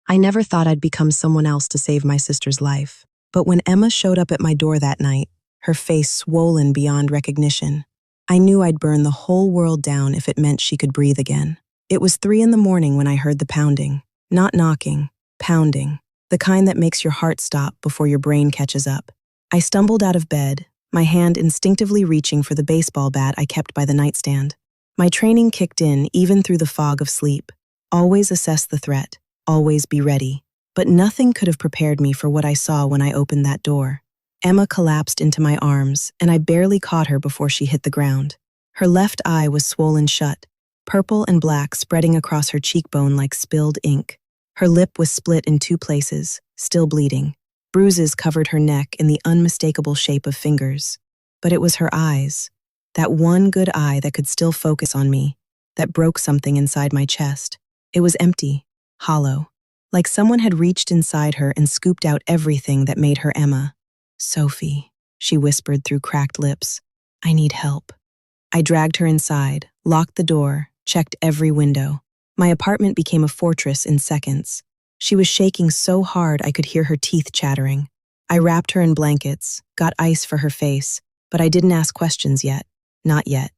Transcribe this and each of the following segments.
I never thought I'd become someone else to save my sister's life. But when Emma showed up at my door that night, her face swollen beyond recognition, I knew I'd burn the whole world down if it meant she could breathe again. It was 3 in the morning when I heard the pounding. Not knocking, pounding. The kind that makes your heart stop before your brain catches up. I stumbled out of bed, my hand instinctively reaching for the baseball bat I kept by the nightstand. My training kicked in even through the fog of sleep. Always assess the threat, always be ready. But nothing could have prepared me for what I saw when I opened that door. Emma collapsed into my arms, and I barely caught her before she hit the ground. Her left eye was swollen shut, purple and black spreading across her cheekbone like spilled ink. Her lip was split in 2 places, still bleeding. Bruises covered her neck in the unmistakable shape of fingers. But it was her eyes, that one good eye that could still focus on me, that broke something inside my chest. It was empty, hollow, like someone had reached inside her and scooped out everything that made her Emma. "Sophie," she whispered through cracked lips, "I need help." I dragged her inside, locked the door, checked every window. My apartment became a fortress in seconds. She was shaking so hard I could hear her teeth chattering. I wrapped her in blankets, got ice for her face, but I didn't ask questions yet. Not yet.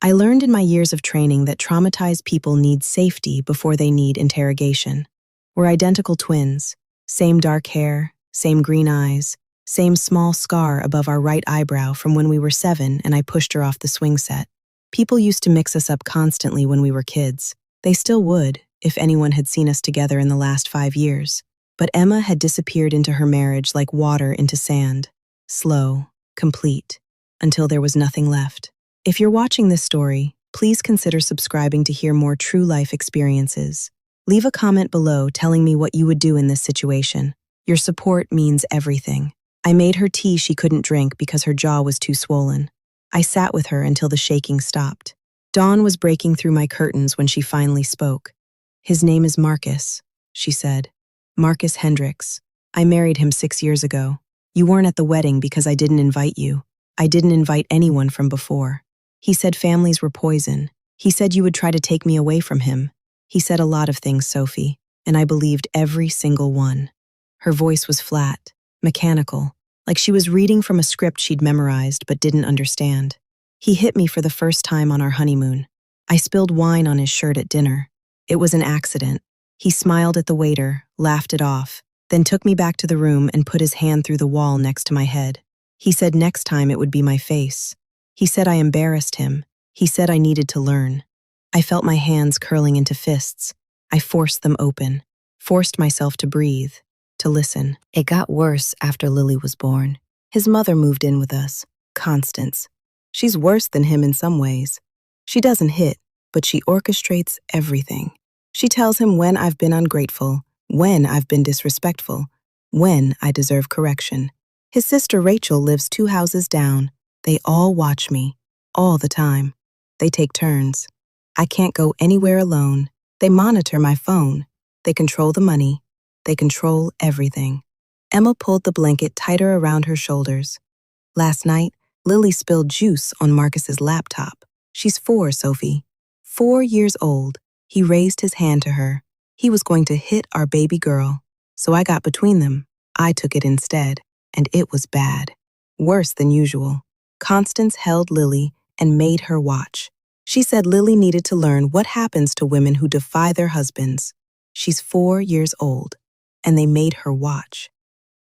I learned in my years of training that traumatized people need safety before they need interrogation. We're identical twins, same dark hair, same green eyes, same small scar above our right eyebrow from when we were 7 and I pushed her off the swing set. People used to mix us up constantly when we were kids. They still would, if anyone had seen us together in the last 5 years. But Emma had disappeared into her marriage like water into sand. Slow, complete, until there was nothing left. If you're watching this story, please consider subscribing to hear more true life experiences. Leave a comment below telling me what you would do in this situation. Your support means everything. I made her tea she couldn't drink because her jaw was too swollen. I sat with her until the shaking stopped. Dawn was breaking through my curtains when she finally spoke. "His name is Marcus," she said. "Marcus Hendricks. I married him 6 years ago. You weren't at the wedding because I didn't invite you. I didn't invite anyone from before. He said families were poison. He said you would try to take me away from him. He said a lot of things, Sophie, and I believed every single one." Her voice was flat, mechanical, like she was reading from a script she'd memorized but didn't understand. "He hit me for the first time on our honeymoon. I spilled wine on his shirt at dinner. It was an accident. He smiled at the waiter, laughed it off, then took me back to the room and put his hand through the wall next to my head. He said next time it would be my face. He said I embarrassed him. He said I needed to learn." I felt my hands curling into fists. I forced them open, forced myself to breathe, to listen. It got worse after Lily was born. His mother moved in with us, Constance. She's worse than him in some ways. She doesn't hit, but she orchestrates everything. She tells him when I've been ungrateful, when I've been disrespectful, when I deserve correction. His sister Rachel lives 2 houses down. They all watch me, all the time. They take turns. I can't go anywhere alone. They monitor my phone. They control the money. They control everything. Emma pulled the blanket tighter around her shoulders. Last night, Lily spilled juice on Marcus's laptop. She's 4, Sophie. 4 years old. He raised his hand to her. He was going to hit our baby girl. So I got between them. I took it instead, and it was bad. Worse than usual. Constance held Lily and made her watch. She said Lily needed to learn what happens to women who defy their husbands. She's 4 years old, and they made her watch.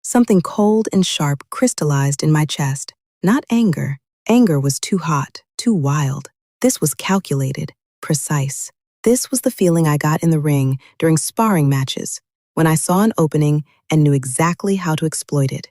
Something cold and sharp crystallized in my chest. Not anger. Anger was too hot, too wild. This was calculated, precise. This was the feeling I got in the ring during sparring matches, when I saw an opening and knew exactly how to exploit it.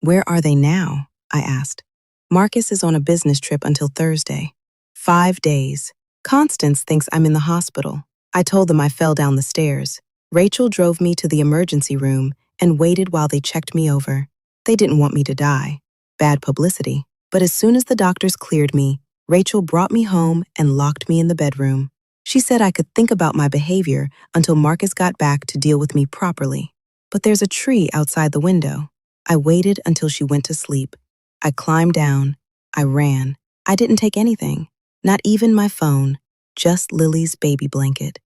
"Where are they now?" I asked. "Marcus is on a business trip until Thursday. 5 days. Constance thinks I'm in the hospital. I told them I fell down the stairs. Rachel drove me to the emergency room and waited while they checked me over. They didn't want me to die. Bad publicity. But as soon as the doctors cleared me, Rachel brought me home and locked me in the bedroom. She said I could think about my behavior until Marcus got back to deal with me properly. But there's a tree outside the window. I waited until she went to sleep. I climbed down. I ran. I didn't take anything. Not even my phone. Just Lily's baby blanket.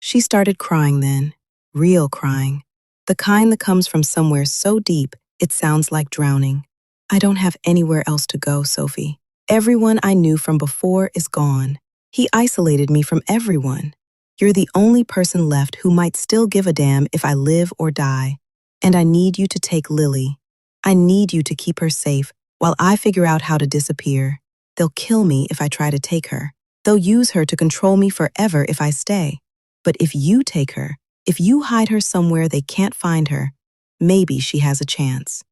She started crying then. Real crying. The kind that comes from somewhere so deep it sounds like drowning. I don't have anywhere else to go, Sophie. Everyone I knew from before is gone. He isolated me from everyone. You're the only person left who might still give a damn if I live or die. And I need you to take Lily. I need you to keep her safe while I figure out how to disappear. They'll kill me if I try to take her. They'll use her to control me forever if I stay. But if you take her, if you hide her somewhere they can't find her, maybe she has a chance.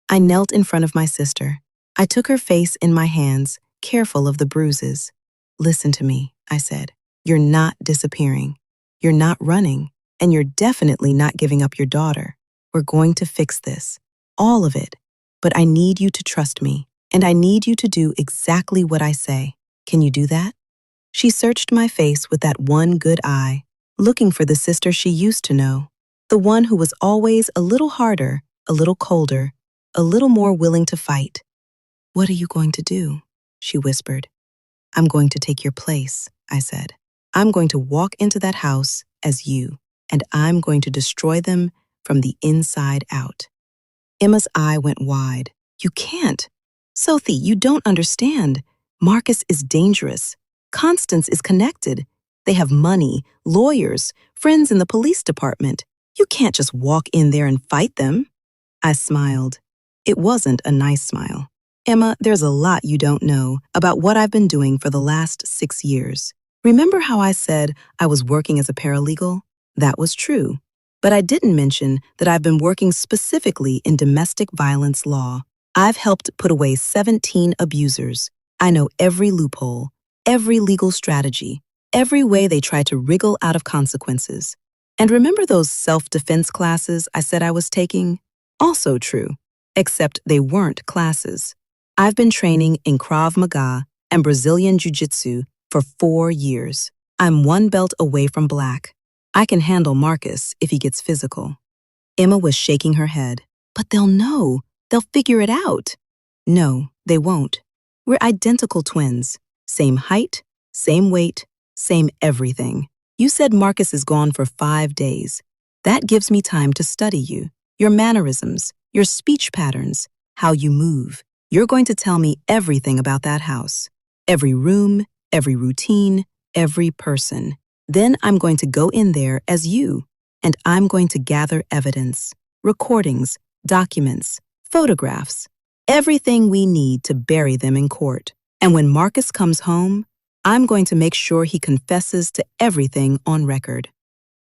I knelt in front of my sister. I took her face in my hands, careful of the bruises. Listen to me, I said. You're not disappearing. You're not running. And you're definitely not giving up your daughter. We're going to fix this. All of it. But I need you to trust me. And I need you to do exactly what I say. Can you do that? She searched my face with that one good eye, looking for the sister she used to know. The one who was always a little harder, a little colder, a little more willing to fight. What are you going to do? She whispered. I'm going to take your place, I said. I'm going to walk into that house as you, and I'm going to destroy them from the inside out. Emma's eye went wide. You can't. Sophie, you don't understand. Marcus is dangerous. Constance is connected. They have money, lawyers, friends in the police department. You can't just walk in there and fight them. I smiled. It wasn't a nice smile. Emma, there's a lot you don't know about what I've been doing for the last 6 years. Remember how I said I was working as a paralegal? That was true. But I didn't mention that I've been working specifically in domestic violence law. I've helped put away 17 abusers. I know every loophole, every legal strategy, every way they try to wriggle out of consequences. And remember those self-defense classes I said I was taking? Also true, except they weren't classes. I've been training in Krav Maga and Brazilian Jiu-Jitsu for 4 years. I'm 1 belt away from black. I can handle Marcus if he gets physical. Emma was shaking her head. But they'll know. They'll figure it out. No, they won't. We're identical twins. Same height, same weight, same everything. You said Marcus is gone for 5 days. That gives me time to study you, your mannerisms, your speech patterns, how you move. You're going to tell me everything about that house. Every room, every routine, every person. Then I'm going to go in there as you, and I'm going to gather evidence, recordings, documents, photographs, everything we need to bury them in court. And when Marcus comes home, I'm going to make sure he confesses to everything on record.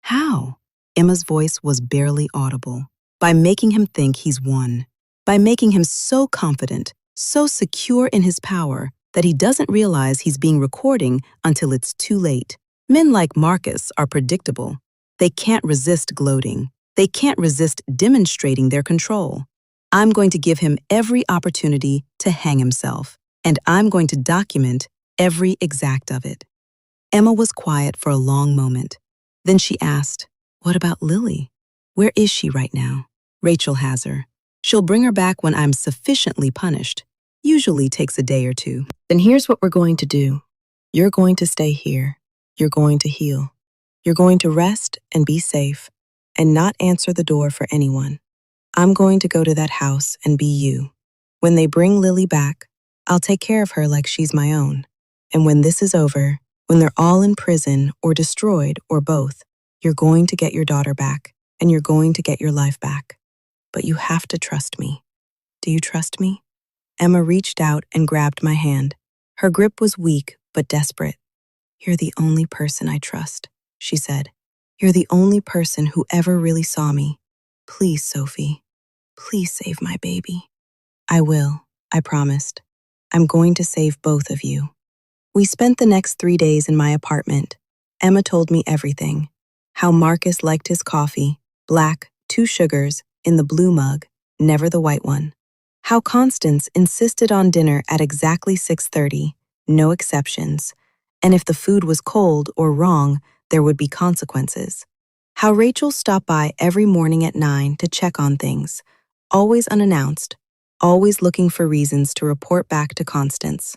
How? Emma's voice was barely audible. By making him think he's won. By making him so confident, so secure in his power, that he doesn't realize he's being recorded until it's too late. Men like Marcus are predictable. They can't resist gloating. They can't resist demonstrating their control. I'm going to give him every opportunity to hang himself, and I'm going to document every exact of it. Emma was quiet for a long moment. Then she asked, what about Lily? Where is she right now? Rachel has her. She'll bring her back when I'm sufficiently punished. Usually takes a day or 2. Then here's what we're going to do. You're going to stay here. You're going to heal. You're going to rest and be safe and not answer the door for anyone. I'm going to go to that house and be you. When they bring Lily back, I'll take care of her like she's my own. And when this is over, when they're all in prison or destroyed or both, you're going to get your daughter back and you're going to get your life back. But you have to trust me. Do you trust me? Emma reached out and grabbed my hand. Her grip was weak but desperate. You're the only person I trust, she said. You're the only person who ever really saw me. Please, Sophie, please save my baby. I will, I promised. I'm going to save both of you. We spent the next 3 days in my apartment. Emma told me everything. How Marcus liked his coffee, black, 2 sugars, in the blue mug, never the white one. How Constance insisted on dinner at exactly 6:30, no exceptions. And if the food was cold or wrong, there would be consequences. How Rachel stopped by every morning at 9 to check on things, always unannounced, always looking for reasons to report back to Constance.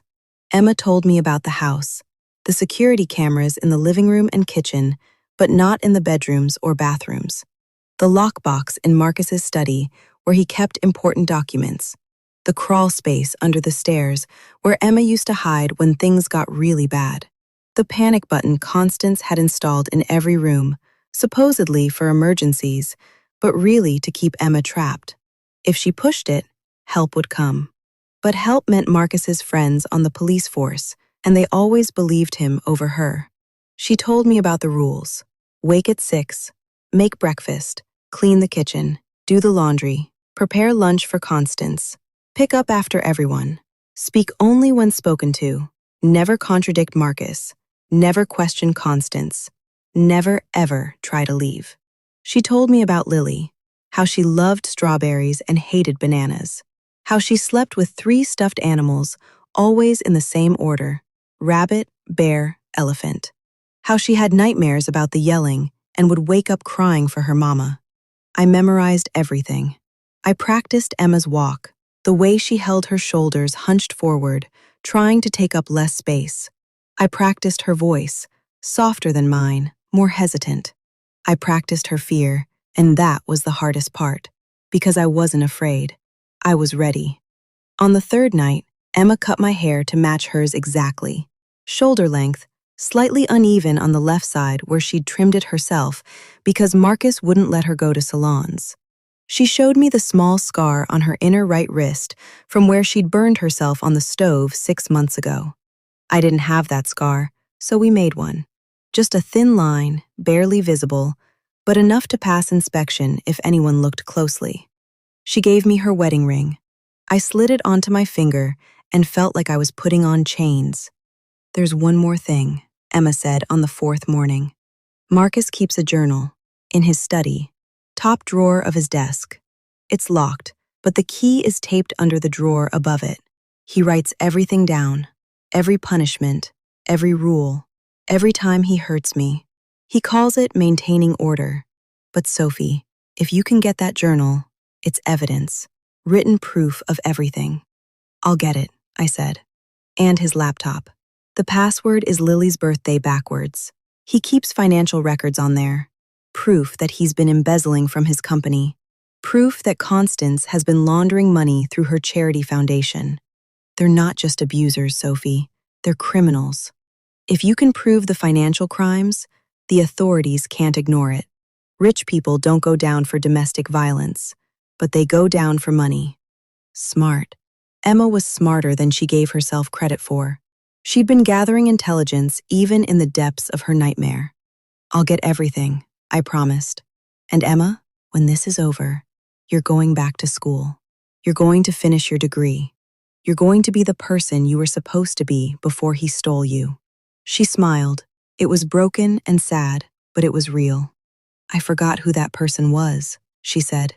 Emma told me about the house, the security cameras in the living room and kitchen, but not in the bedrooms or bathrooms. the lockbox in Marcus's study where he kept important documents, the crawl space under the stairs where Emma used to hide when things got really bad, the panic button Constance had installed in every room, supposedly for emergencies, but really to keep Emma trapped. If she pushed it, help would come. But help meant Marcus's friends on the police force, and they always believed him over her. She told me about the rules. Wake at 6, make breakfast, clean the kitchen, do the laundry, prepare lunch for Constance, pick up after everyone, speak only when spoken to, never contradict Marcus, never question Constance, never ever try to leave. She told me about Lily, how she loved strawberries and hated bananas, how she slept with 3 stuffed animals, always in the same order: rabbit, bear, elephant. How she had nightmares about the yelling and would wake up crying for her mama. I memorized everything. I practiced Emma's walk, the way she held her shoulders hunched forward, trying to take up less space. I practiced her voice, softer than mine, more hesitant. I practiced her fear, and that was the hardest part, because I wasn't afraid. I was ready. On the 3rd night, Emma cut my hair to match hers exactly. Shoulder length, slightly uneven on the left side where she'd trimmed it herself because Marcus wouldn't let her go to salons. She showed me the small scar on her inner right wrist from where she'd burned herself on the stove 6 months ago. I didn't have that scar, so we made one. Just a thin line, barely visible, but enough to pass inspection if anyone looked closely. She gave me her wedding ring. I slid it onto my finger and felt like I was putting on chains. "There's one more thing," Emma said on the 4th morning. "Marcus keeps a journal, in his study, top drawer of his desk. It's locked, but the key is taped under the drawer above it. He writes everything down, every punishment, every rule, every time he hurts me. He calls it maintaining order. But Sophie, if you can get that journal, it's evidence, written proof of everything." "I'll get it," I said. "And his laptop. The password is Lily's birthday backwards. He keeps financial records on there. Proof that he's been embezzling from his company. Proof that Constance has been laundering money through her charity foundation. They're not just abusers, Sophie. They're criminals. If you can prove the financial crimes, the authorities can't ignore it. Rich people don't go down for domestic violence, but they go down for money." Smart. Emma was smarter than she gave herself credit for. She'd been gathering intelligence even in the depths of her nightmare. "I'll get everything," I promised. "And Emma, when this is over, you're going back to school. You're going to finish your degree. You're going to be the person you were supposed to be before he stole you." She smiled. It was broken and sad, but it was real. "I forgot who that person was," she said.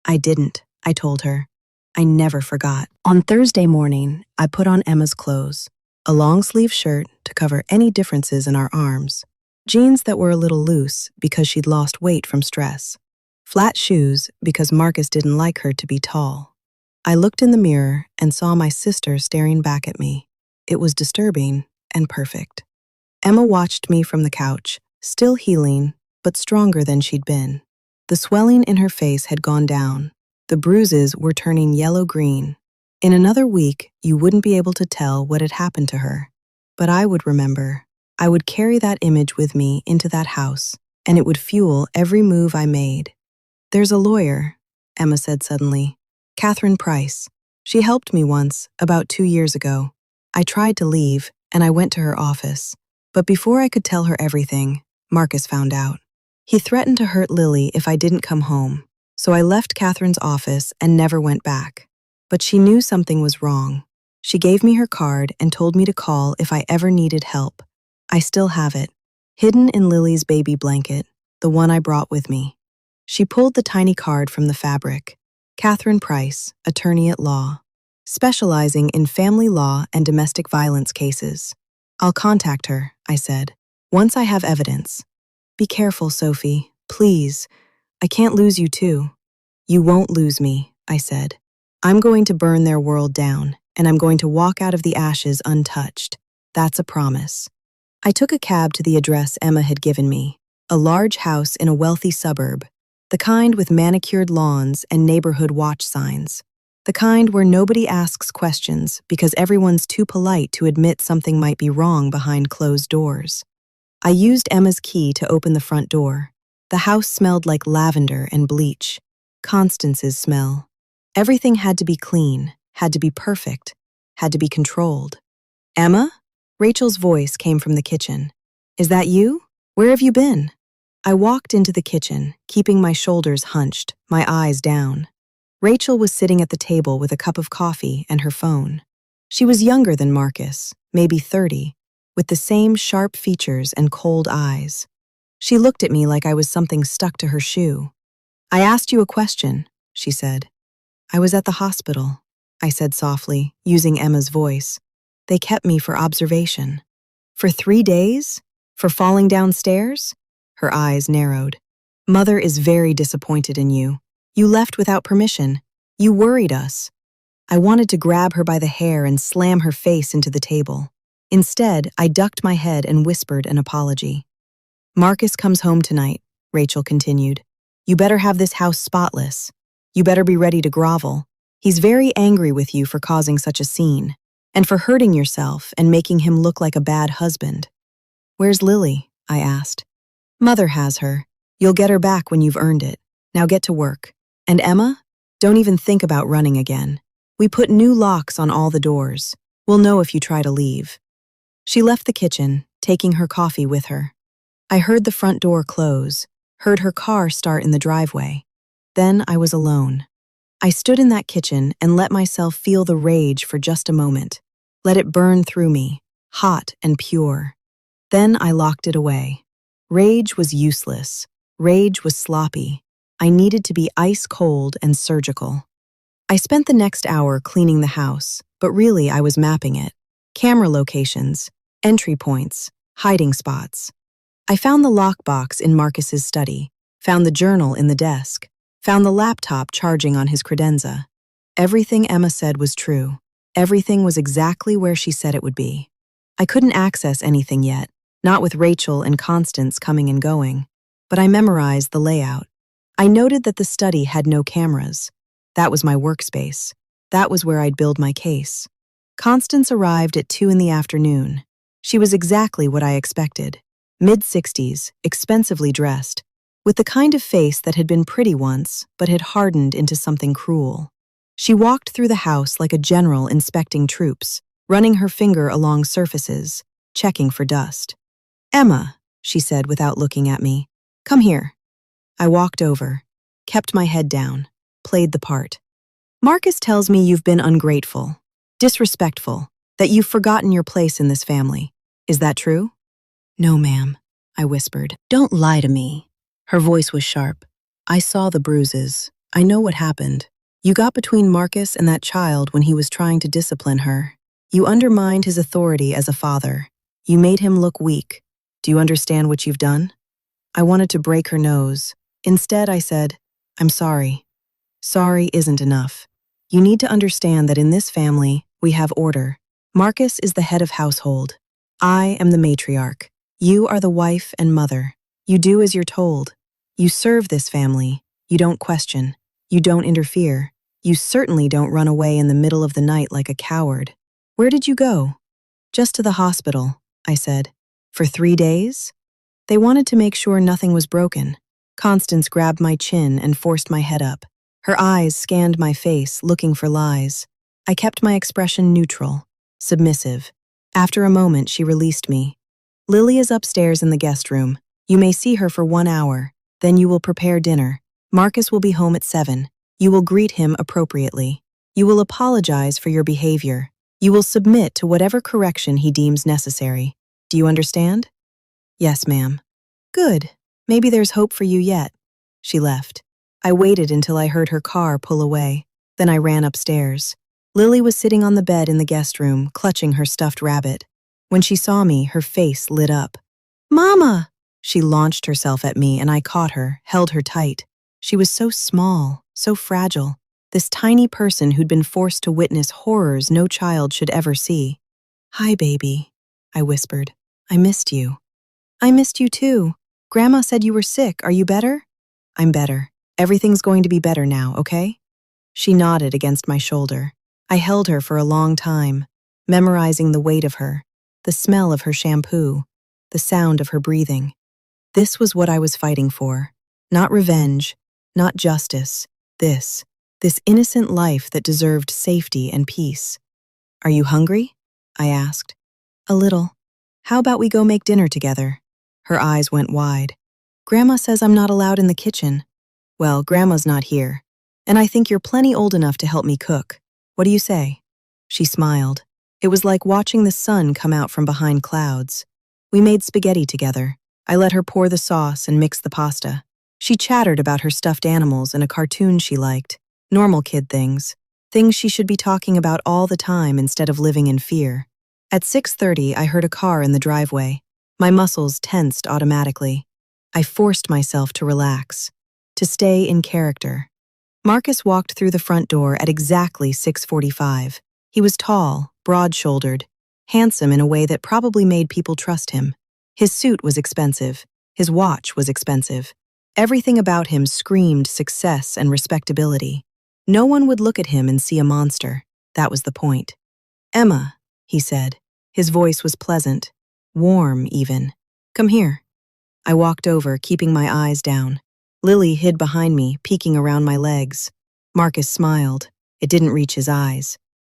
"I didn't," I told her. "I never forgot." On Thursday morning, I put on Emma's clothes. A long-sleeve shirt to cover any differences in our arms. Jeans that were a little loose because she'd lost weight from stress. Flat shoes because Marcus didn't like her to be tall. I looked in the mirror and saw my sister staring back at me. It was disturbing and perfect. Emma watched me from the couch, still healing, but stronger than she'd been. The swelling in her face had gone down. The bruises were turning yellow-green. In another week, you wouldn't be able to tell what had happened to her. But I would remember. I would carry that image with me into that house, and it would fuel every move I made. "There's a lawyer," Emma said suddenly. "Catherine Price. She helped me once, about 2 years ago. I tried to leave, and I went to her office. But before I could tell her everything, Marcus found out. He threatened to hurt Lily if I didn't come home, so I left Catherine's office and never went back. But she knew something was wrong. She gave me her card and told me to call if I ever needed help. I still have it, hidden in Lily's baby blanket, the one I brought with me." She pulled the tiny card from the fabric. "Catherine Price, attorney at law, specializing in family law and domestic violence cases. I'll contact her," I said, "once I have evidence. Be careful, Sophie, please. I can't lose you too." "You won't lose me," I said. "I'm going to burn their world down, and I'm going to walk out of the ashes untouched. That's a promise." I took a cab to the address Emma had given me, a large house in a wealthy suburb. The kind with manicured lawns and neighborhood watch signs. The kind where nobody asks questions because everyone's too polite to admit something might be wrong behind closed doors. I used Emma's key to open the front door. The house smelled like lavender and bleach. Constance's smell. Everything had to be clean, had to be perfect, had to be controlled. Emma? Rachel's voice came from the kitchen. Is that you? Where have you been? I walked into the kitchen, keeping my shoulders hunched, my eyes down. Rachel was sitting at the table with a cup of coffee and her phone. She was younger than Marcus, maybe 30, with the same sharp features and cold eyes. She looked at me like I was something stuck to her shoe. I asked you a question, she said. I was at the hospital, I said softly, using Emma's voice. They kept me for observation. For 3 days? For falling downstairs? Her eyes narrowed. Mother is very disappointed in you. You left without permission. You worried us. I wanted to grab her by the hair and slam her face into the table. Instead, I ducked my head and whispered an apology. Marcus comes home tonight, Rachel continued. You better have this house spotless. You better be ready to grovel. He's very angry with you for causing such a scene, and for hurting yourself and making him look like a bad husband. Where's Lily? I asked. Mother has her. You'll get her back when you've earned it. Now get to work. And Emma? Don't even think about running again. We put new locks on all the doors. We'll know if you try to leave. She left the kitchen, taking her coffee with her. I heard the front door close, heard her car start in the driveway. Then I was alone. I stood in that kitchen and let myself feel the rage for just a moment. Let it burn through me, hot and pure. Then I locked it away. Rage was useless. Rage was sloppy. I needed to be ice cold and surgical. I spent the next hour cleaning the house, but really I was mapping it. Camera locations, entry points, hiding spots. I found the lockbox in Marcus's study, found the journal in the desk, found the laptop charging on his credenza. Everything Emma said was true. Everything was exactly where she said it would be. I couldn't access anything yet, not with Rachel and Constance coming and going, but I memorized the layout. I noted that the study had no cameras. That was my workspace. That was where I'd build my case. Constance arrived at 2 in the afternoon. She was exactly what I expected. Mid-60s, expensively dressed, with the kind of face that had been pretty once, but had hardened into something cruel. She walked through the house like a general inspecting troops, running her finger along surfaces, checking for dust. Emma, she said without looking at me, come here. I walked over, kept my head down, played the part. Marcus tells me you've been ungrateful, disrespectful, that you've forgotten your place in this family. Is that true? No, ma'am, I whispered. Don't lie to me. Her voice was sharp. I saw the bruises. I know what happened. You got between Marcus and that child when he was trying to discipline her. You undermined his authority as a father. You made him look weak. Do you understand what you've done? I wanted to break her nose. Instead, I said, I'm sorry. Sorry isn't enough. You need to understand that in this family, we have order. Marcus is the head of household. I am the matriarch. You are the wife and mother. You do as you're told. You serve this family. You don't question. You don't interfere. You certainly don't run away in the middle of the night like a coward. Where did you go? Just to the hospital, I said. For 3 days? They wanted to make sure nothing was broken. Constance grabbed my chin and forced my head up. Her eyes scanned my face, looking for lies. I kept my expression neutral, submissive. After a moment, she released me. Lily is upstairs in the guest room. You may see her for 1 hour. Then you will prepare dinner. Marcus will be home at 7. You will greet him appropriately. You will apologize for your behavior. You will submit to whatever correction he deems necessary. Do you understand? Yes, ma'am. Good. Maybe there's hope for you yet. She left. I waited until I heard her car pull away. Then I ran upstairs. Lily was sitting on the bed in the guest room, clutching her stuffed rabbit. When she saw me, her face lit up. Mama! She launched herself at me and I caught her, held her tight. She was so small, so fragile. This tiny person who'd been forced to witness horrors no child should ever see. Hi, baby, I whispered. I missed you. I missed you too. Grandma said you were sick. Are you better? I'm better. Everything's going to be better now, okay? She nodded against my shoulder. I held her for a long time, memorizing the weight of her, the smell of her shampoo, the sound of her breathing. This was what I was fighting for. Not revenge, not justice. This innocent life that deserved safety and peace. Are you hungry? I asked. A little. How about we go make dinner together? Her eyes went wide. Grandma says I'm not allowed in the kitchen. Well, Grandma's not here, and I think you're plenty old enough to help me cook. What do you say? She smiled. It was like watching the sun come out from behind clouds. We made spaghetti together. I let her pour the sauce and mix the pasta. She chattered about her stuffed animals and a cartoon she liked. Normal kid things. Things she should be talking about all the time instead of living in fear. At 6:30, I heard a car in the driveway. My muscles tensed automatically. I forced myself to relax, to stay in character. Marcus walked through the front door at exactly 6:45. He was tall, broad-shouldered, handsome in a way that probably made people trust him. His suit was expensive. His watch was expensive. Everything about him screamed success and respectability. No one would look at him and see a monster. That was the point. Emma, he said. His voice was pleasant, warm even. Come here. I walked over, keeping my eyes down. Lily hid behind me, peeking around my legs. Marcus smiled. It didn't reach his eyes.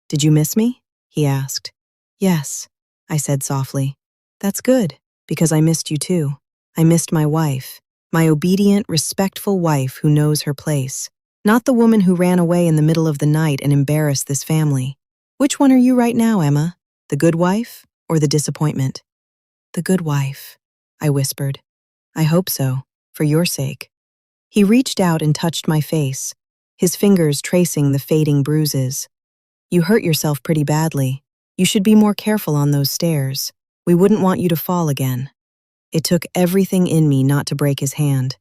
Did you miss me? He asked. Yes, I said softly. That's good, because I missed you too. I missed my wife, my obedient, respectful wife who knows her place. Not the woman who ran away in the middle of the night and embarrassed this family. Which one are you right now, Emma? The good wife or the disappointment? The good wife, I whispered. I hope so, for your sake. He reached out and touched my face, his fingers tracing the fading bruises. You hurt yourself pretty badly. You should be more careful on those stairs. We wouldn't want you to fall again. It took everything in me not to break his hand.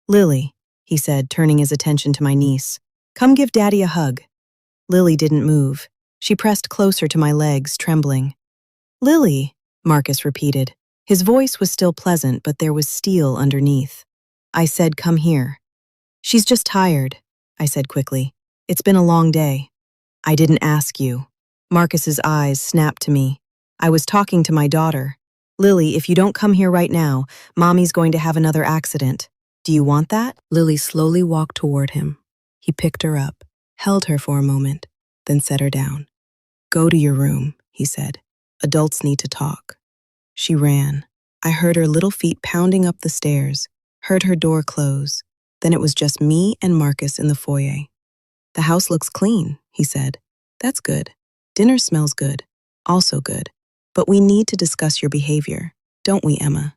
Lily, he said, turning his attention to my niece. Come give Daddy a hug. Lily didn't move. She pressed closer to my legs, trembling. Lily, Marcus repeated. His voice was still pleasant, but there was steel underneath. I said, come here. She's just tired, I said quickly. It's been a long day. I didn't ask you. Marcus's eyes snapped to me. I was talking to my daughter. Lily, if you don't come here right now, Mommy's going to have another accident. Do you want that? Lily slowly walked toward him. He picked her up, held her for a moment, then set her down. Go to your room, he said. Adults need to talk. She ran. I heard her little feet pounding up the stairs, heard her door close. Then it was just me and Marcus in the foyer. The house looks clean, he said. That's good. Dinner smells good. Also good. But we need to discuss your behavior, don't we, Emma?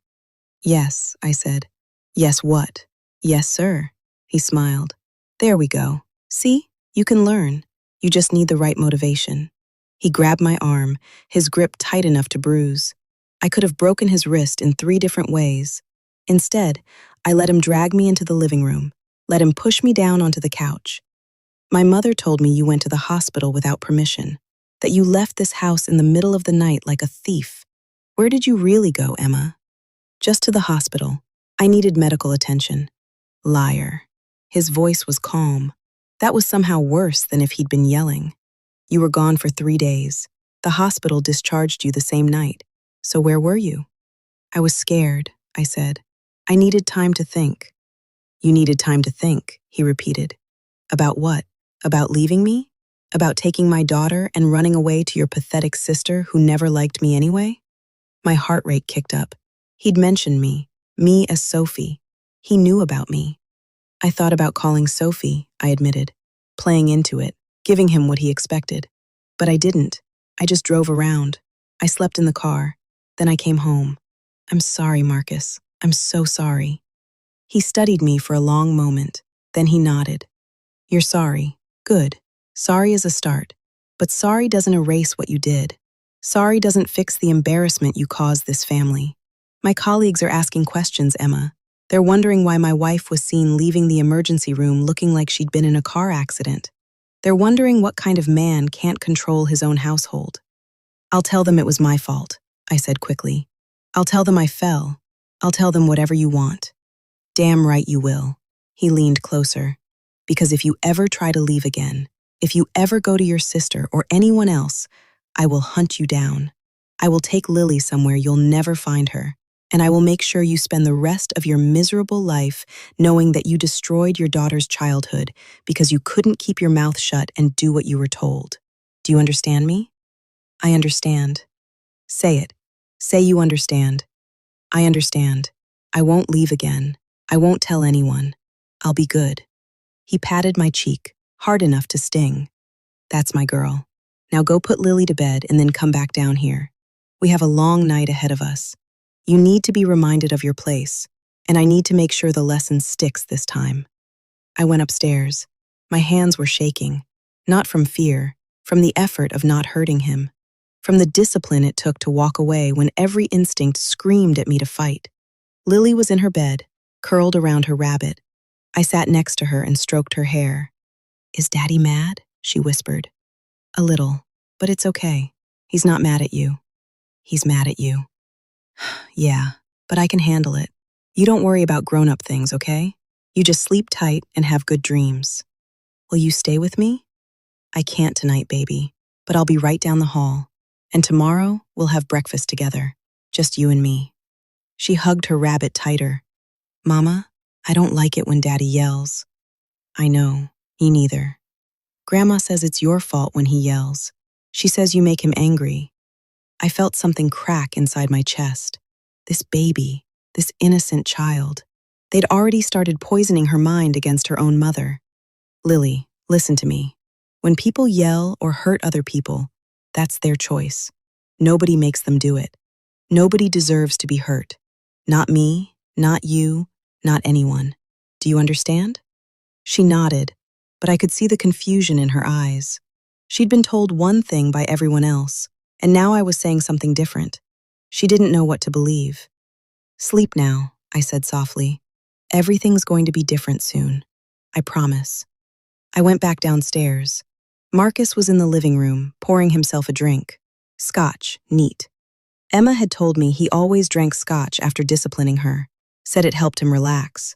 Yes, I said. Yes, what? Yes, sir. He smiled. There we go. See? You can learn. You just need the right motivation. He grabbed my arm, his grip tight enough to bruise. I could have broken his wrist in 3 different ways. Instead, I let him drag me into the living room, let him push me down onto the couch. My mother told me you went to the hospital without permission, that you left this house in the middle of the night like a thief. Where did you really go, Emma? Just to the hospital. I needed medical attention. Liar. His voice was calm. That was somehow worse than if he'd been yelling. You were gone for 3 days. The hospital discharged you the same night. So where were you? I was scared, I said. I needed time to think. You needed time to think, he repeated. About what? About leaving me? About taking my daughter and running away to your pathetic sister who never liked me anyway? My heart rate kicked up. He'd mentioned me as Sophie. He knew about me. I thought about calling Sophie, I admitted, playing into it, giving him what he expected. But I didn't. I just drove around. I slept in the car. Then I came home. I'm sorry, Marcus. I'm so sorry. He studied me for a long moment. Then he nodded. You're sorry. Good. Sorry is a start. But sorry doesn't erase what you did. Sorry doesn't fix the embarrassment you caused this family. My colleagues are asking questions, Emma. They're wondering why my wife was seen leaving the emergency room looking like she'd been in a car accident. They're wondering what kind of man can't control his own household. I'll tell them it was my fault, I said quickly. I'll tell them I fell. I'll tell them whatever you want. Damn right you will. He leaned closer. Because if you ever try to leave again, if you ever go to your sister or anyone else, I will hunt you down. I will take Lily somewhere you'll never find her, and I will make sure you spend the rest of your miserable life knowing that you destroyed your daughter's childhood because you couldn't keep your mouth shut and do what you were told. Do you understand me? I understand. Say it. Say you understand. I understand. I won't leave again. I won't tell anyone. I'll be good. He patted my cheek, hard enough to sting. That's my girl. Now go put Lily to bed and then come back down here. We have a long night ahead of us. You need to be reminded of your place, and I need to make sure the lesson sticks this time. I went upstairs. My hands were shaking, not from fear, from the effort of not hurting him, from the discipline it took to walk away when every instinct screamed at me to fight. Lily was in her bed, curled around her rabbit. I sat next to her and stroked her hair. "Is Daddy mad?" she whispered. "A little, but it's okay. He's not mad at you." "He's mad at you." "Yeah, but I can handle it. You don't worry about grown-up things, okay? You just sleep tight and have good dreams." "Will you stay with me?" "I can't tonight, baby, but I'll be right down the hall. And tomorrow, we'll have breakfast together, just you and me." She hugged her rabbit tighter. "Mama, I don't like it when Daddy yells." "I know, me neither. Grandma says it's your fault when he yells. She says you make him angry." I felt something crack inside my chest. This baby, this innocent child. They'd already started poisoning her mind against her own mother. "Lily, listen to me. When people yell or hurt other people, that's their choice. Nobody makes them do it. Nobody deserves to be hurt. Not me, not you, not anyone. Do you understand?" She nodded, but I could see the confusion in her eyes. She'd been told one thing by everyone else, and now I was saying something different. She didn't know what to believe. "Sleep now," I said softly. "Everything's going to be different soon. I promise." I went back downstairs. Marcus was in the living room, pouring himself a drink. Scotch, neat. Emma had told me he always drank scotch after disciplining her, said it helped him relax.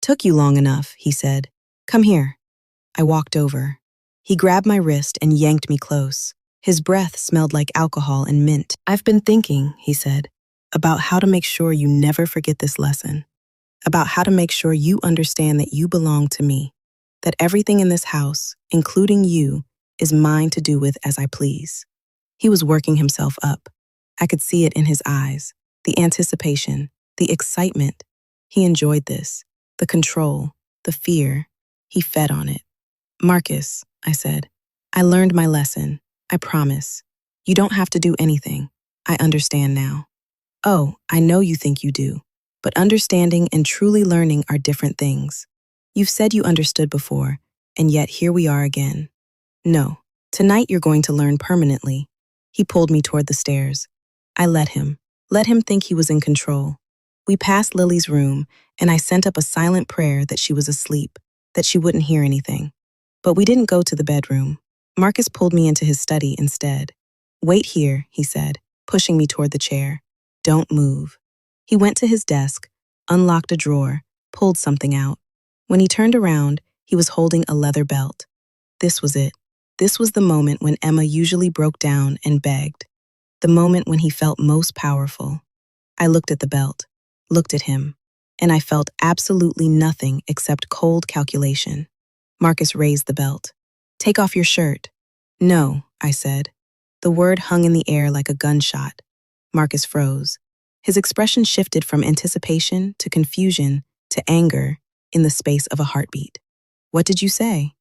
"Took you long enough," he said. "Come here." I walked over. He grabbed my wrist and yanked me close. His breath smelled like alcohol and mint. "I've been thinking," he said, "about how to make sure you never forget this lesson. About how to make sure you understand that you belong to me. That everything in this house, including you, is mine to do with as I please." He was working himself up. I could see it in his eyes. The anticipation, the excitement. He enjoyed this. The control, the fear. He fed on it. "Marcus," I said, "I learned my lesson. I promise. You don't have to do anything. I understand now." "Oh, I know you think you do. But understanding and truly learning are different things. You've said you understood before, and yet here we are again. No, tonight you're going to learn permanently." He pulled me toward the stairs. I let him think he was in control. We passed Lily's room, and I sent up a silent prayer that she was asleep, that she wouldn't hear anything. But we didn't go to the bedroom. Marcus pulled me into his study instead. "Wait here," he said, pushing me toward the chair. "Don't move." He went to his desk, unlocked a drawer, pulled something out. When he turned around, he was holding a leather belt. This was it. This was the moment when Emma usually broke down and begged. The moment when he felt most powerful. I looked at the belt, looked at him, and I felt absolutely nothing except cold calculation. Marcus raised the belt. "Take off your shirt." "No," I said. The word hung in the air like a gunshot. Marcus froze. His expression shifted from anticipation to confusion to anger in the space of a heartbeat. "What did you say?"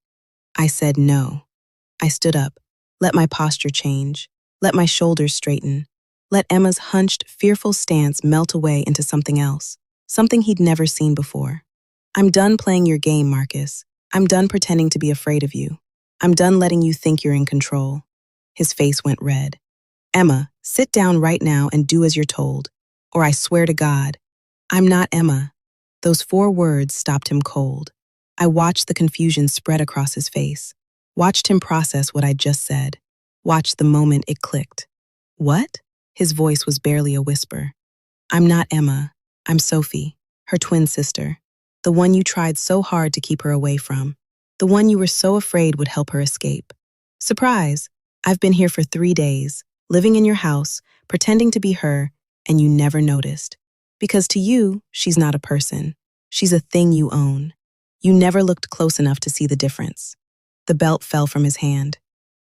I said no. I stood up, let my posture change, let my shoulders straighten, let Emma's hunched, fearful stance melt away into something else, something he'd never seen before. "I'm done playing your game, Marcus. I'm done pretending to be afraid of you. I'm done letting you think you're in control." His face went red. "Emma, sit down right now and do as you're told, or I swear to God." "I'm not Emma." Those 4 words stopped him cold. I watched the confusion spread across his face, watched him process what I'd just said, watched the moment it clicked. "What?" His voice was barely a whisper. "I'm not Emma. I'm Sophie, her twin sister." The one you tried so hard to keep her away from. The one you were so afraid would help her escape. Surprise! I've been here for 3 days, living in your house, pretending to be her, and you never noticed. Because to you, she's not a person. She's a thing you own. You never looked close enough to see the difference. The belt fell from his hand.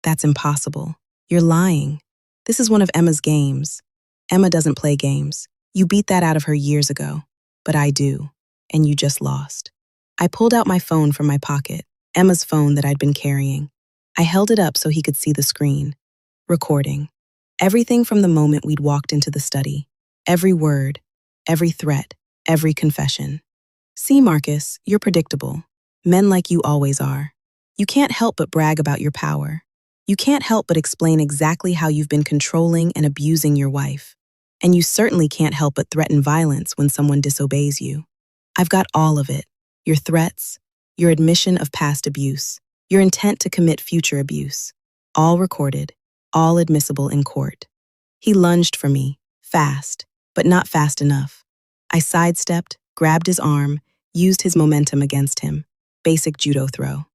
That's impossible. You're lying. This is one of Emma's games. Emma doesn't play games. You beat that out of her years ago. But I do. And you just lost. I pulled out my phone from my pocket, Emma's phone that I'd been carrying. I held it up so he could see the screen. Recording. Everything from the moment we'd walked into the study. Every word, every threat, every confession. See, Marcus, you're predictable. Men like you always are. You can't help but brag about your power. You can't help but explain exactly how you've been controlling and abusing your wife. And you certainly can't help but threaten violence when someone disobeys you. I've got all of it. Your threats, your admission of past abuse, your intent to commit future abuse. All recorded, all admissible in court. He lunged for me, fast, but not fast enough. I sidestepped, grabbed his arm, used his momentum against him. Basic judo throw.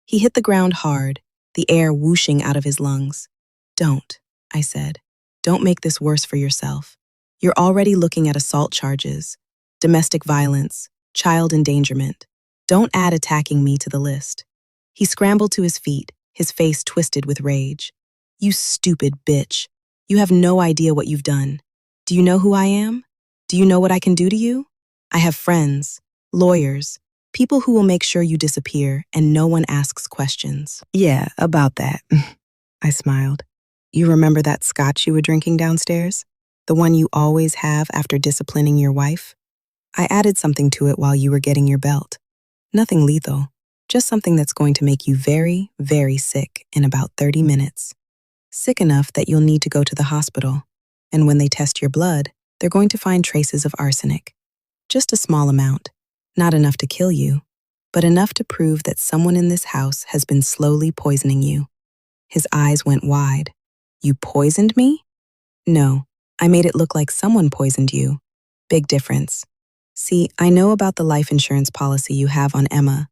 He hit the ground hard, the air whooshing out of his lungs. Don't, I said. Don't make this worse for yourself. You're already looking at assault charges, domestic violence, child endangerment. Don't add attacking me to the list. He scrambled to his feet, his face twisted with rage. You stupid bitch. You have no idea what you've done. Do you know who I am? Do you know what I can do to you? I have friends, lawyers, people who will make sure you disappear and no one asks questions. Yeah, about that. I smiled. You remember that scotch you were drinking downstairs? The one you always have after disciplining your wife? I added something to it while you were getting your belt. Nothing lethal, just something that's going to make you very, very sick in about 30 minutes. Sick enough that you'll need to go to the hospital. And when they test your blood, they're going to find traces of arsenic. Just a small amount, not enough to kill you, but enough to prove that someone in this house has been slowly poisoning you. His eyes went wide. You poisoned me? No, I made it look like someone poisoned you. Big difference. See, I know about the life insurance policy you have on Emma.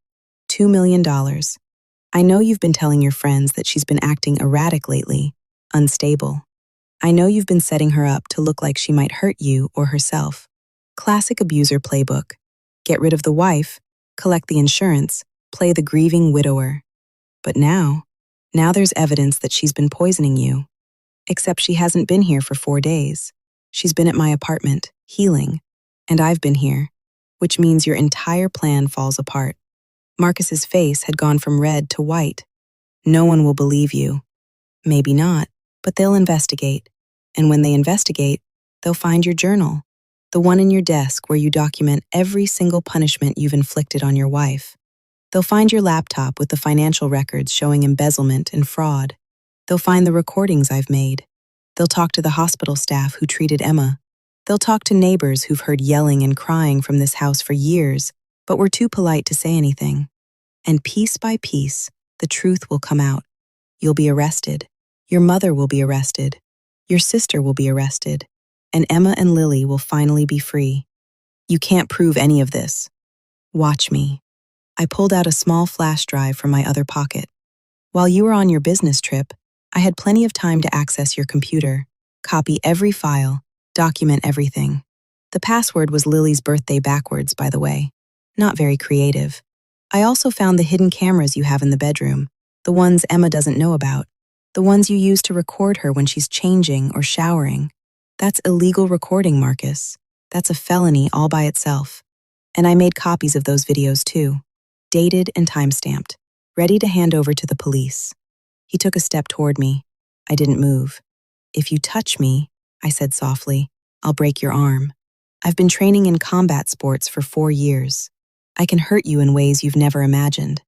$2 million. I know you've been telling your friends that she's been acting erratic lately, unstable. I know you've been setting her up to look like she might hurt you or herself. Classic abuser playbook. Get rid of the wife, collect the insurance, play the grieving widower. But now there's evidence that she's been poisoning you. Except she hasn't been here for 4 days. She's been at my apartment, healing. And I've been here, which means your entire plan falls apart. Marcus's face had gone from red to white. No one will believe you. Maybe not, but they'll investigate. And when they investigate, they'll find your journal, the one in your desk where you document every single punishment you've inflicted on your wife. They'll find your laptop with the financial records showing embezzlement and fraud. They'll find the recordings I've made. They'll talk to the hospital staff who treated Emma. They'll talk to neighbors who've heard yelling and crying from this house for years, but were too polite to say anything. And piece by piece, the truth will come out. You'll be arrested. Your mother will be arrested. Your sister will be arrested. And Emma and Lily will finally be free. You can't prove any of this. Watch me. I pulled out a small flash drive from my other pocket. While you were on your business trip, I had plenty of time to access your computer, copy every file, document everything. The password was Lily's birthday backwards, by the way. Not very creative. I also found the hidden cameras you have in the bedroom, the ones Emma doesn't know about, the ones you use to record her when she's changing or showering. That's illegal recording, Marcus. That's a felony all by itself. And I made copies of those videos too, dated and time-stamped, ready to hand over to the police. He took a step toward me. I didn't move. If you touch me, I said softly, I'll break your arm. I've been training in combat sports for 4 years. I can hurt you in ways you've never imagined.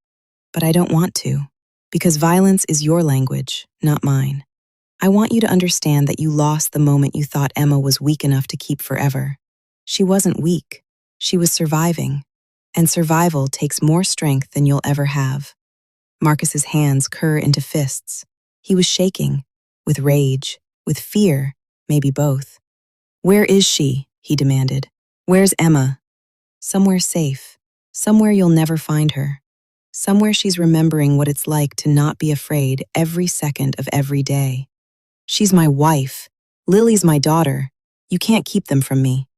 But I don't want to, because violence is your language, not mine. I want you to understand that you lost the moment you thought Emma was weak enough to keep forever. She wasn't weak. She was surviving. And survival takes more strength than you'll ever have. Marcus's hands curl into fists. He was shaking, with rage, with fear, maybe both. Where is she? He demanded. Where's Emma? Somewhere safe. Somewhere you'll never find her. Somewhere she's remembering what it's like to not be afraid every second of every day. She's my wife. Lily's my daughter. You can't keep them from me.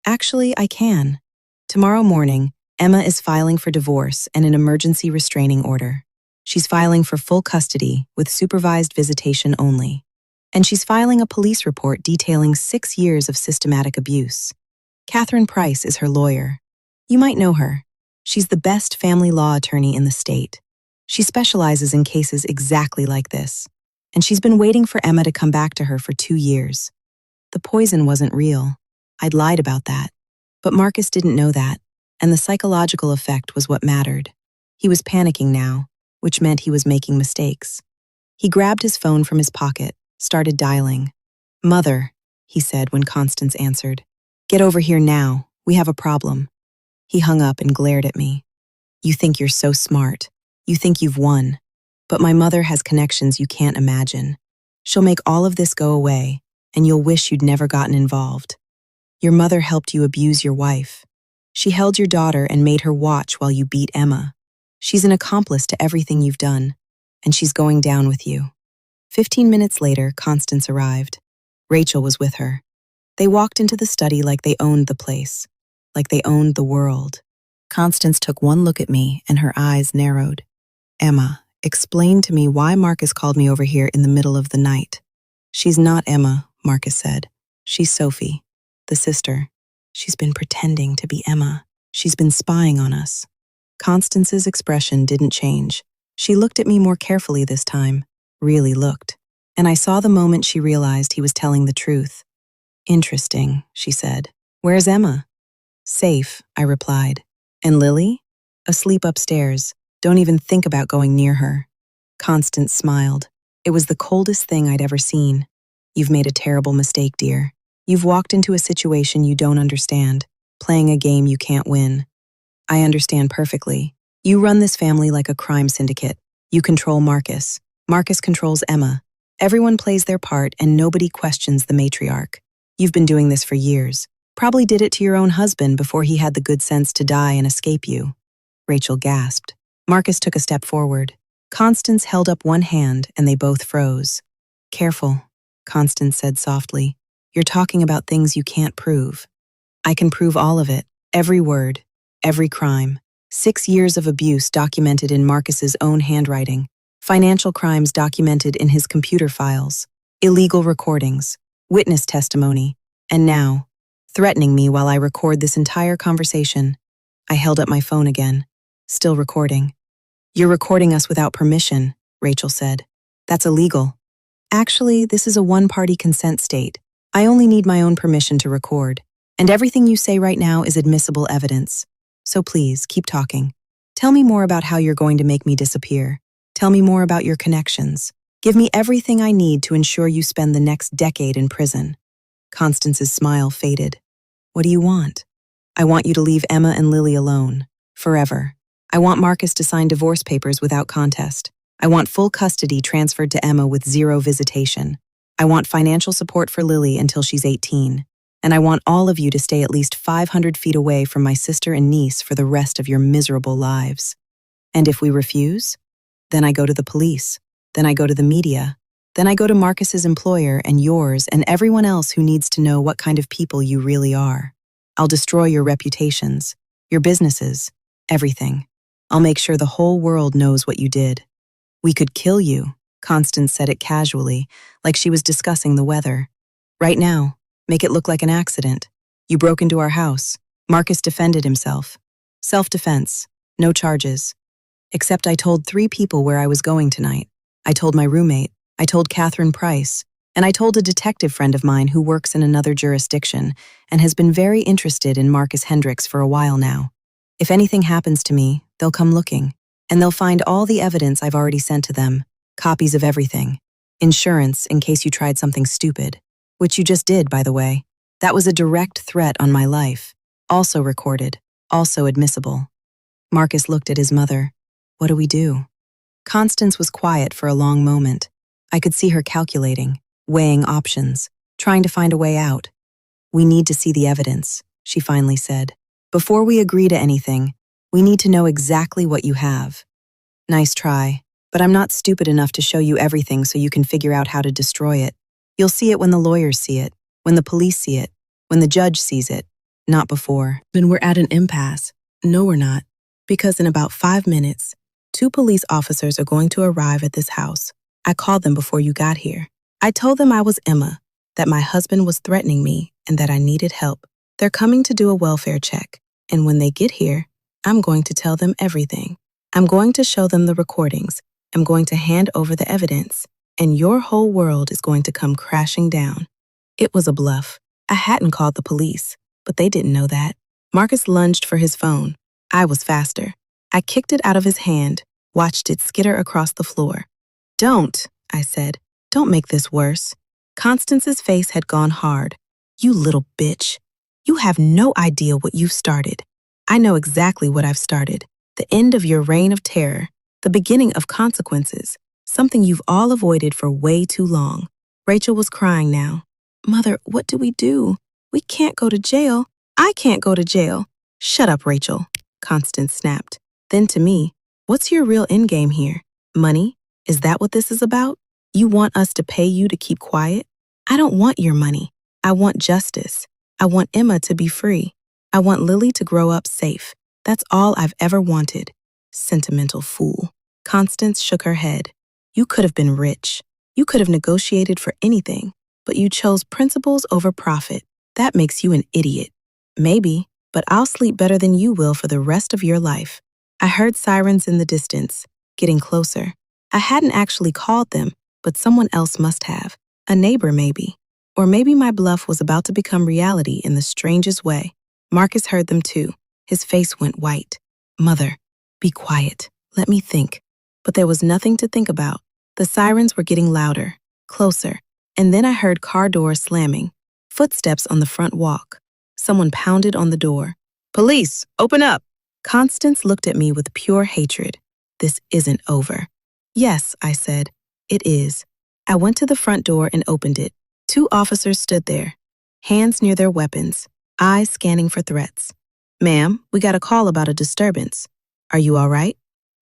Actually, I can. Tomorrow morning, Emma is filing for divorce and an emergency restraining order. She's filing for full custody with supervised visitation only. And she's filing a police report detailing 6 years of systematic abuse. Catherine Price is her lawyer. You might know her. She's the best family law attorney in the state. She specializes in cases exactly like this. And she's been waiting for Emma to come back to her for 2 years. The poison wasn't real. I'd lied about that. But Marcus didn't know that, and the psychological effect was what mattered. He was panicking now, which meant he was making mistakes. He grabbed his phone from his pocket, started dialing. "Mother," he said when Constance answered. "Get over here now. We have a problem." He hung up and glared at me. "You think you're so smart. You think you've won. But my mother has connections you can't imagine. She'll make all of this go away, and you'll wish you'd never gotten involved. Your mother helped you abuse your wife. She held your daughter and made her watch while you beat Emma. She's an accomplice to everything you've done, and she's going down with you." 15 minutes later, Constance arrived. Rachel was with her. They walked into the study like they owned the place, like they owned the world. Constance took one look at me and her eyes narrowed. "Emma, explain to me why Marcus called me over here in the middle of the night." "She's not Emma," Marcus said. "She's Sophie, the sister. She's been pretending to be Emma. She's been spying on us." Constance's expression didn't change. She looked at me more carefully this time, really looked. And I saw the moment she realized he was telling the truth. "Interesting," she said. "Where's Emma?" "Safe," I replied. "And Lily?" "Asleep upstairs. Don't even think about going near her." Constance smiled. It was the coldest thing I'd ever seen. "You've made a terrible mistake, dear. You've walked into a situation you don't understand, playing a game you can't win. I understand perfectly. You run this family like a crime syndicate. You control Marcus. Marcus controls Emma. Everyone plays their part and nobody questions the matriarch. You've been doing this for years. Probably did it to your own husband before he had the good sense to die and escape you." Rachel gasped. Marcus took a step forward. Constance held up one hand and they both froze. "Careful," Constance said softly. "You're talking about things you can't prove." "I can prove all of it, every word, every crime. 6 years of abuse documented in Marcus's own handwriting, financial crimes documented in his computer files, illegal recordings, witness testimony, and now, threatening me while I record this entire conversation." I held up my phone again, still recording. "You're recording us without permission," Rachel said. "That's illegal." "Actually, this is a one-party consent state. I only need my own permission to record, and everything you say right now is admissible evidence. So please, keep talking. Tell me more about how you're going to make me disappear. Tell me more about your connections. Give me everything I need to ensure you spend the next decade in prison." Constance's smile faded. "What do you want?" "I want you to leave Emma and Lily alone. Forever. I want Marcus to sign divorce papers without contest. I want full custody transferred to Emma with 0 visitation. I want financial support for Lily until she's 18. And I want all of you to stay at least 500 feet away from my sister and niece for the rest of your miserable lives. And if we refuse, then I go to the police. Then I go to the media. Then I go to Marcus's employer and yours and everyone else who needs to know what kind of people you really are. I'll destroy your reputations, your businesses, everything. I'll make sure the whole world knows what you did. We could kill you," Constance said it casually, like she was discussing the weather. "Right now, make it look like an accident. You broke into our house. Marcus defended himself. Self-defense, no charges. Except I told 3 people where I was going tonight. I told my roommate, I told Catherine Price, and I told a detective friend of mine who works in another jurisdiction and has been very interested in Marcus Hendricks for a while now. If anything happens to me, they'll come looking, and they'll find all the evidence I've already sent to them, copies of everything. Insurance in case you tried something stupid, which you just did, by the way. That was a direct threat on my life, also recorded, also admissible." Marcus looked at his mother. "What do we do?" Constance was quiet for a long moment. I could see her calculating, weighing options, trying to find a way out. "We need to see the evidence," she finally said. "Before we agree to anything, We need to know exactly what you have. Nice try, but I'm not stupid enough to show you everything so you can figure out how to destroy it. You'll see it when the lawyers see it, when the police see it, when the judge sees it. Not before. Then we're at an impasse. No, we're not. Because in about 5 minutes, 2 police officers are going to arrive at this house. I called them before you got here. I told them I was Emma, that my husband was threatening me, and that I needed help. They're coming to do a welfare check, and when they get here, I'm going to tell them everything. I'm going to show them the recordings. I'm going to hand over the evidence, and your whole world is going to come crashing down. It was a bluff. I hadn't called the police, but they didn't know that. Marcus lunged for his phone. I was faster. I kicked it out of his hand, watched it skitter across the floor. Don't, I said. Don't make this worse. Constance's face had gone hard. You little bitch. You have no idea what you've started. I know exactly what I've started. The end of your reign of terror. The beginning of consequences. Something you've all avoided for way too long. Rachel was crying now. Mother, what do we do? We can't go to jail. I can't go to jail. Shut up, Rachel, Constance snapped. Then to me, what's your real endgame here? Money? Is that what this is about? You want us to pay you to keep quiet? I don't want your money. I want justice. I want Emma to be free. I want Lily to grow up safe. That's all I've ever wanted. Sentimental fool. Constance shook her head. You could have been rich. You could have negotiated for anything, but you chose principles over profit. That makes you an idiot. Maybe, but I'll sleep better than you will for the rest of your life. I heard sirens in the distance, getting closer. I hadn't actually called them, but someone else must have. A neighbor, maybe. Or maybe my bluff was about to become reality in the strangest way. Marcus heard them too. His face went white. Mother, be quiet. Let me think. But there was nothing to think about. The sirens were getting louder, closer, and then I heard car doors slamming, footsteps on the front walk. Someone pounded on the door. Police, open up! Constance looked at me with pure hatred. This isn't over. Yes, I said. It is. I went to the front door and opened it. 2 officers stood there, hands near their weapons, eyes scanning for threats. Ma'am, we got a call about a disturbance. Are you all right?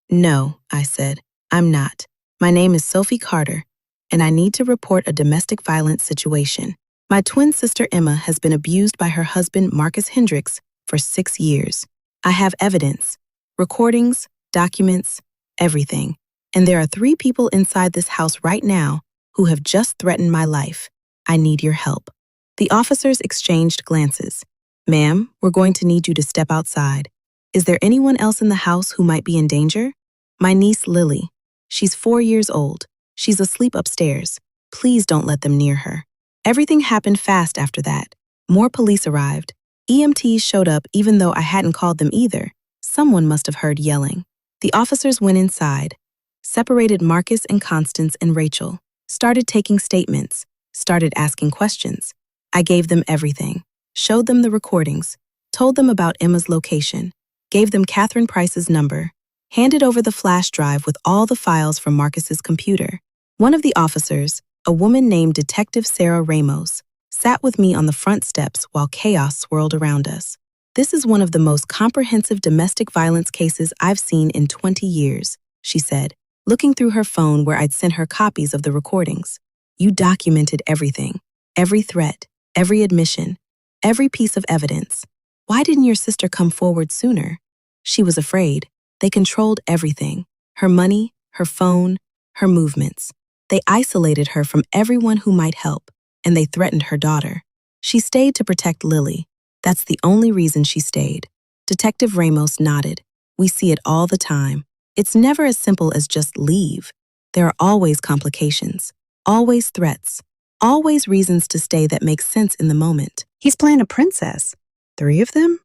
No, I said. I'm not. My name is Sophie Carter, and I need to report a domestic violence situation. My twin sister Emma has been abused by her husband Marcus Hendricks for 6 years. I have evidence, recordings, documents, everything. And there are 3 people inside this house right now who have just threatened my life. I need your help. The officers exchanged glances. Ma'am, we're going to need you to step outside. Is there anyone else in the house who might be in danger? My niece Lily. She's 4 years old. She's asleep upstairs. Please don't let them near her. Everything happened fast after that. More police arrived. EMTs showed up even though I hadn't called them either. Someone must have heard yelling. The officers went inside, separated Marcus and Constance and Rachel, started taking statements, started asking questions. I gave them everything, showed them the recordings, told them about Emma's location, gave them Catherine Price's number, handed over the flash drive with all the files from Marcus's computer. One of the officers, a woman named Detective Sarah Ramos, sat with me on the front steps while chaos swirled around us. This is one of the most comprehensive domestic violence cases I've seen in 20 years, she said, looking through her phone where I'd sent her copies of the recordings. You documented everything, every threat, every admission, every piece of evidence. Why didn't your sister come forward sooner? She was afraid. They controlled everything, her money, her phone, her movements. They isolated her from everyone who might help, and they threatened her daughter. She stayed to protect Lily. That's the only reason she stayed. Detective Ramos nodded. We see it all the time. It's never as simple as just leave. There are always complications, always threats, always reasons to stay that make sense in the moment. He's playing a princess. 3 of them?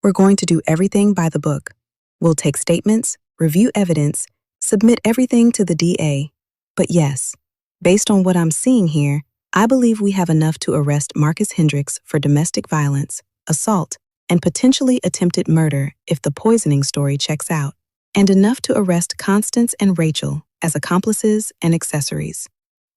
We're going to do everything by the book. We'll take statements, review evidence, submit everything to the DA. But yes, based on what I'm seeing here, I believe we have enough to arrest Marcus Hendricks for domestic violence, assault, and potentially attempted murder if the poisoning story checks out, and enough to arrest Constance and Rachel as accomplices and accessories.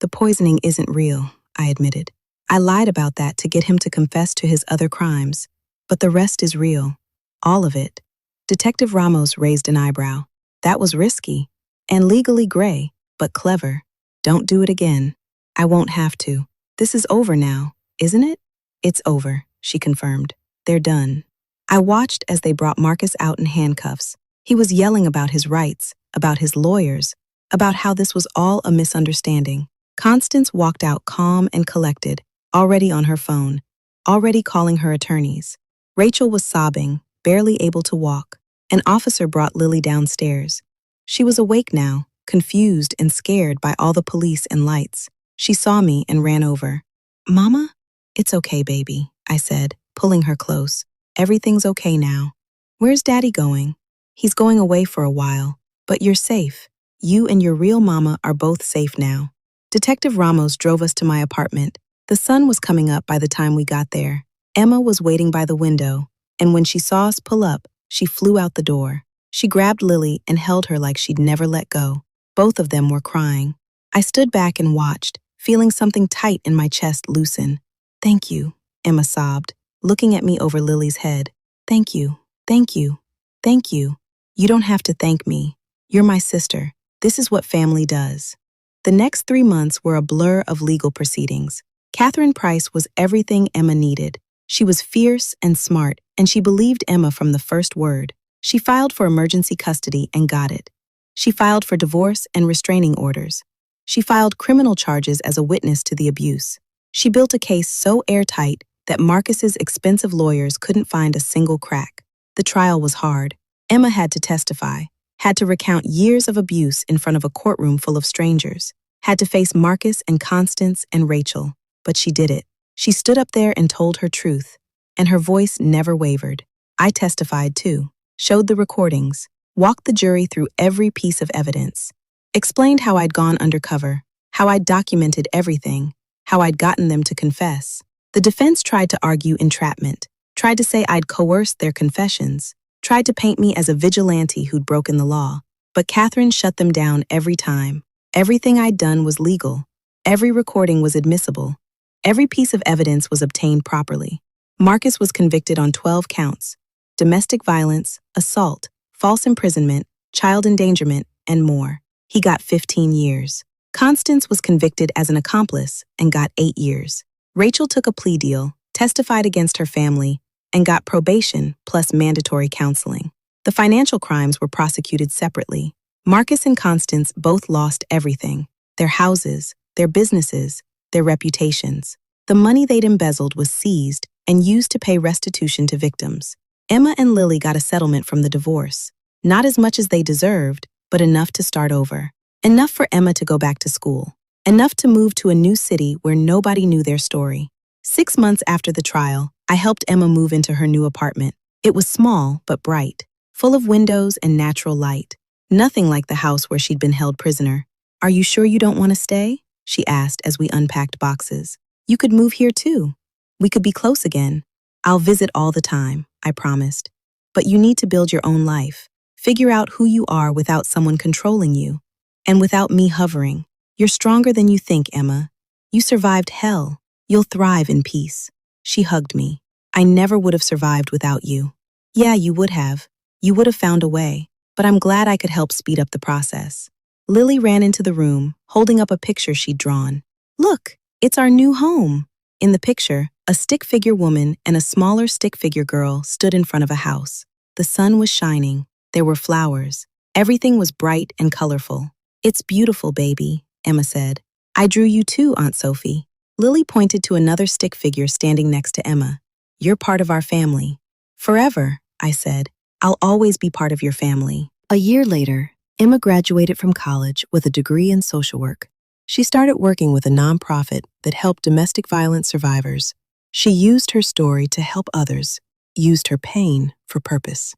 The poisoning isn't real, I admitted. I lied about that to get him to confess to his other crimes, but the rest is real, all of it. Detective Ramos raised an eyebrow. That was risky. And legally gray, but clever. Don't do it again. I won't have to. This is over now, isn't it? It's over, she confirmed. They're done. I watched as they brought Marcus out in handcuffs. He was yelling about his rights, about his lawyers, about how this was all a misunderstanding. Constance walked out calm and collected, already on her phone, already calling her attorneys. Rachel was sobbing, barely able to walk. An officer brought Lily downstairs. She was awake now, confused and scared by all the police and lights. She saw me and ran over. Mama? It's okay, baby, I said, pulling her close. Everything's okay now. Where's Daddy going? He's going away for a while, but you're safe. You and your real mama are both safe now. Detective Ramos drove us to my apartment. The sun was coming up by the time we got there. Emma was waiting by the window, and when she saw us pull up, she flew out the door. She grabbed Lily and held her like she'd never let go. Both of them were crying. I stood back and watched, feeling something tight in my chest loosen. Thank you, Emma sobbed, looking at me over Lily's head. Thank you, thank you, thank you. You don't have to thank me. You're my sister. This is what family does. The next 3 months were a blur of legal proceedings. Catherine Price was everything Emma needed. She was fierce and smart, and she believed Emma from the first word. She filed for emergency custody and got it. She filed for divorce and restraining orders. She filed criminal charges as a witness to the abuse. She built a case so airtight that Marcus's expensive lawyers couldn't find a single crack. The trial was hard. Emma had to testify, had to recount years of abuse in front of a courtroom full of strangers, had to face Marcus and Constance and Rachel, but she did it. She stood up there and told her truth, and her voice never wavered. I testified too, showed the recordings, walked the jury through every piece of evidence, explained how I'd gone undercover, how I'd documented everything, how I'd gotten them to confess. The defense tried to argue entrapment, tried to say I'd coerced their confessions, tried to paint me as a vigilante who'd broken the law, but Catherine shut them down every time. Everything I'd done was legal. Every recording was admissible. Every piece of evidence was obtained properly. Marcus was convicted on 12 counts: domestic violence, assault, false imprisonment, child endangerment, and more. He got 15 years. Constance was convicted as an accomplice and got 8 years. Rachel took a plea deal, testified against her family, and got probation plus mandatory counseling. The financial crimes were prosecuted separately. Marcus and Constance both lost everything: their houses, their businesses, their reputations. The money they'd embezzled was seized and used to pay restitution to victims. Emma and Lily got a settlement from the divorce. Not as much as they deserved, but enough to start over. Enough for Emma to go back to school. Enough to move to a new city where nobody knew their story. 6 months after the trial, I helped Emma move into her new apartment. It was small but bright, full of windows and natural light. Nothing like the house where she'd been held prisoner. Are you sure you don't want to stay? She asked as we unpacked boxes. You could move here too. We could be close again. I'll visit all the time, I promised. But you need to build your own life. Figure out who you are without someone controlling you. And without me hovering. You're stronger than you think, Emma. You survived hell. You'll thrive in peace. She hugged me. I never would have survived without you. Yeah, you would have. You would have found a way. But I'm glad I could help speed up the process. Lily ran into the room, holding up a picture she'd drawn. Look, it's our new home. In the picture, a stick figure woman and a smaller stick figure girl stood in front of a house. The sun was shining. There were flowers. Everything was bright and colorful. It's beautiful, baby, Emma said. I drew you too, Aunt Sophie. Lily pointed to another stick figure standing next to Emma. You're part of our family. Forever, I said. I'll always be part of your family. A year later, Emma graduated from college with a degree in social work. She started working with a nonprofit that helped domestic violence survivors. She used her story to help others, used her pain for purpose.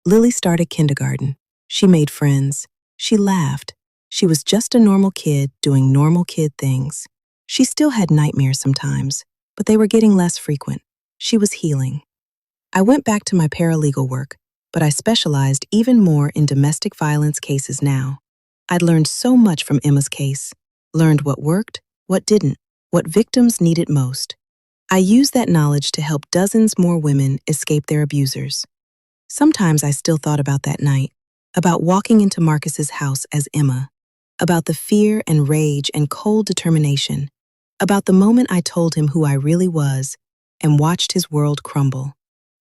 Lily started kindergarten. She made friends. She laughed. She was just a normal kid doing normal kid things. She still had nightmares sometimes, but they were getting less frequent. She was healing. I went back to my paralegal work, but I specialized even more in domestic violence cases now. I'd learned so much from Emma's case, learned what worked, what didn't, what victims needed most. I used that knowledge to help dozens more women escape their abusers. Sometimes I still thought about that night, about walking into Marcus's house as Emma, about the fear and rage and cold determination, about the moment I told him who I really was and watched his world crumble.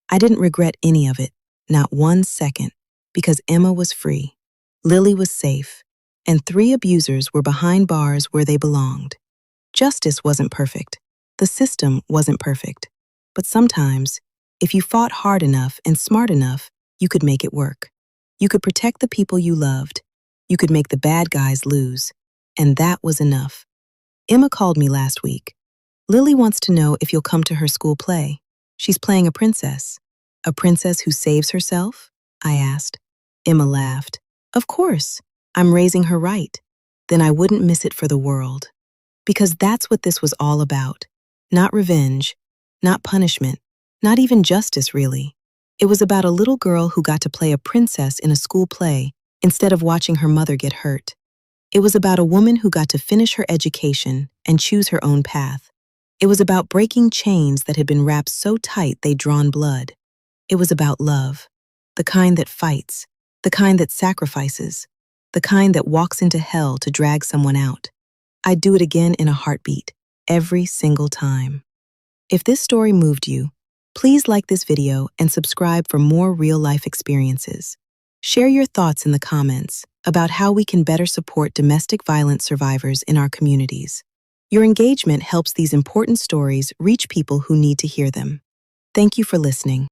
I didn't regret any of it, not 1 second, because Emma was free, Lily was safe, and 3 abusers were behind bars where they belonged. Justice wasn't perfect. The system wasn't perfect. But sometimes, if you fought hard enough and smart enough, you could make it work. You could protect the people you loved. You could make the bad guys lose. And that was enough. Emma called me last week. Lily wants to know if you'll come to her school play. She's playing a princess. A princess who saves herself? I asked. Emma laughed. Of course. I'm raising her right. Then I wouldn't miss it for the world. Because that's what this was all about. Not revenge, not punishment, not even justice, really. It was about a little girl who got to play a princess in a school play instead of watching her mother get hurt. It was about a woman who got to finish her education and choose her own path. It was about breaking chains that had been wrapped so tight they'd drawn blood. It was about love, the kind that fights, the kind that sacrifices, the kind that walks into hell to drag someone out. I'd do it again in a heartbeat, every single time. If this story moved you, please like this video and subscribe for more real-life experiences. Share your thoughts in the comments about how we can better support domestic violence survivors in our communities. Your engagement helps these important stories reach people who need to hear them. Thank you for listening.